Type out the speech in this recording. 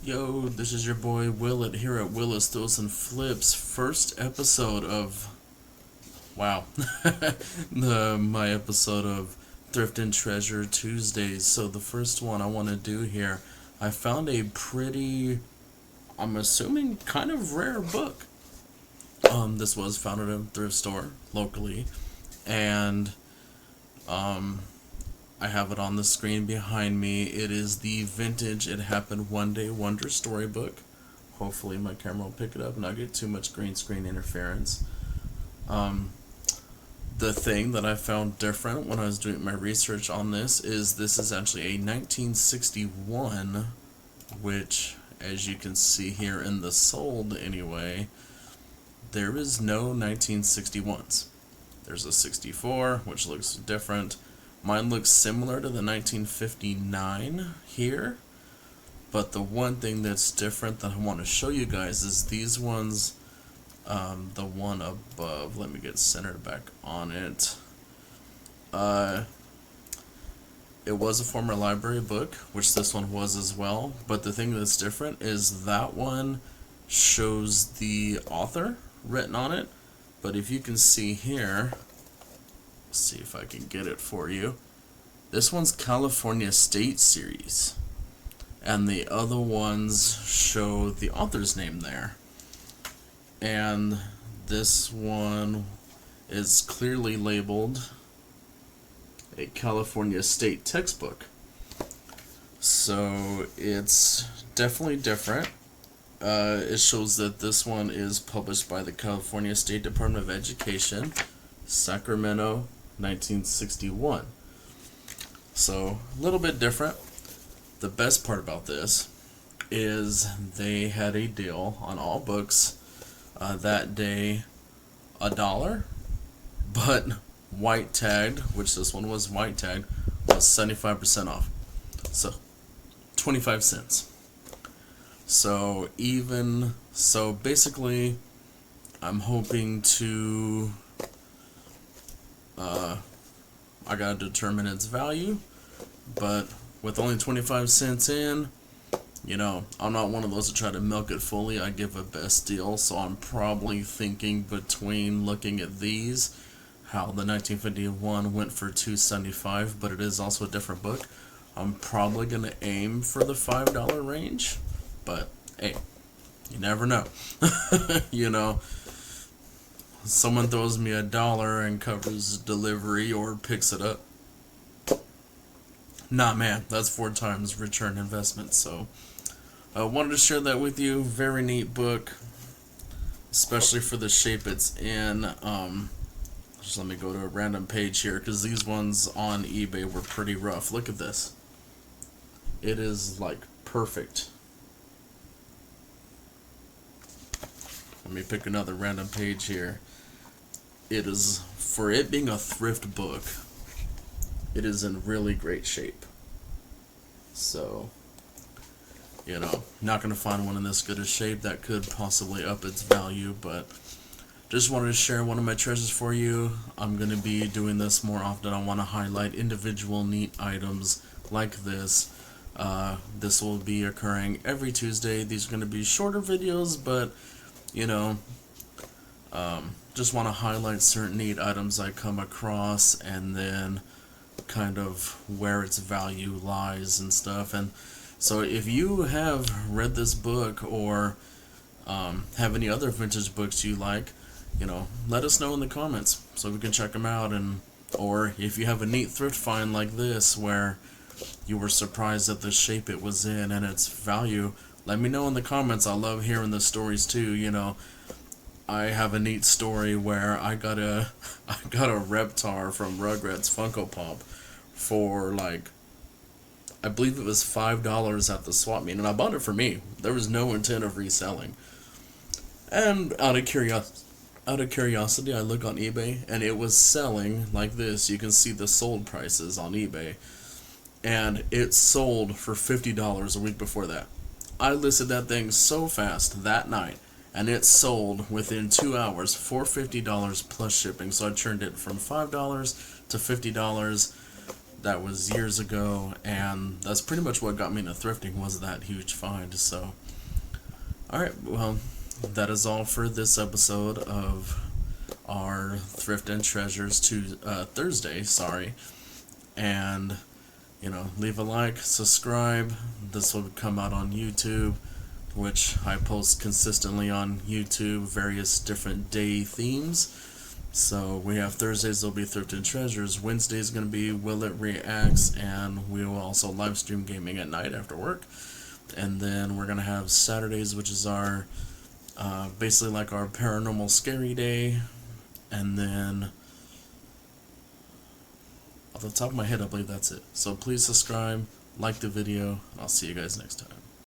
Yo, this is your boy Willet here at Willet's Thrills and Flips. First episode of wow, my episode of Thrift and Treasure Tuesdays. So the first one I want to do here, I found a pretty, I'm assuming, kind of rare book. This was found at a thrift store locally, and I have it on the screen behind me. It is the vintage It Happened One Day Wonder storybook. Hopefully my camera will pick it up and not get too much green screen interference. The thing that I found different when I was doing my research on this is actually a 1961, which, as you can see here in the sold anyway, there is no 1961s. There's a 64, which looks different. Mine looks similar to the 1959 here, but the one thing that's different that I want to show you guys is these ones, the one above. Let me get centered back on it. It was a former library book, which this one was as well, but the thing that's different is that one shows the author written on it, but if you can see here, see if I can get it for you. This one's California State Series, and the other ones show the author's name there. And this one is clearly labeled a California State textbook. So it's definitely different. It shows that this one is published by the California State Department of Education, Sacramento, 1961. So a little bit different. The best part about this is they had a deal on all books that day, $1, but white tagged, which this one was white tagged, was 75% off. So 25 cents. So basically I'm hoping to I gotta determine its value, but with only 25 cents in, I'm not one of those to try to milk it fully. I give a best deal, so I'm probably thinking between looking at these, how the 1951 went for $2.75, but it is also a different book. I'm probably gonna aim for the $5 range, but hey, you never know. Someone throws me $1 and covers delivery or picks it up. Nah, man, that's 4 times return investment. So I wanted to share that with you. Very neat book, especially for the shape it's in. Just let me go to a random page here, because these ones on eBay were pretty rough. Look at this. It is like perfect. Let me pick another random page here. It is, for it being a thrift book, it is in really great shape. So, not going to find one in this good a shape. That could possibly up its value, but just wanted to share one of my treasures for you. I'm going to be doing this more often. I want to highlight individual neat items like this. This will be occurring every Tuesday. These are going to be shorter videos, but just want to highlight certain neat items I come across, and then kind of where its value lies and stuff. And so if you have read this book or have any other vintage books you like, let us know in the comments so we can check them out. And or if you have a neat thrift find like this where you were surprised at the shape it was in and its value, let me know in the comments. I love hearing the stories too. I have a neat story where I got a Reptar from Rugrats Funko Pop for I believe it was $5 at the swap meet, and I bought it for me. There was no intent of reselling. And out of curiosity, I look on eBay, and it was selling like this. You can see the sold prices on eBay, and it sold for $50 a week before that. I listed that thing so fast that night, and it sold within 2 hours for $50 plus shipping. So I turned it from $5 to $50. that was years ago, and that's pretty much what got me into thrifting, was that huge find. So, alright, well, that is all for this episode of our Thrift and Treasures to Thursday, sorry. And, you know, leave a like, subscribe. This will come out on YouTube, which I post consistently on YouTube, various different day themes. So we have Thursdays, there'll be Thrift and Treasures. Wednesday's going to be Willet Reacts, and we will also live stream gaming at night after work. And then we're going to have Saturdays, which is our, basically like our paranormal scary day. And then, off the top of my head, I believe that's it. So please subscribe, like the video, and I'll see you guys next time.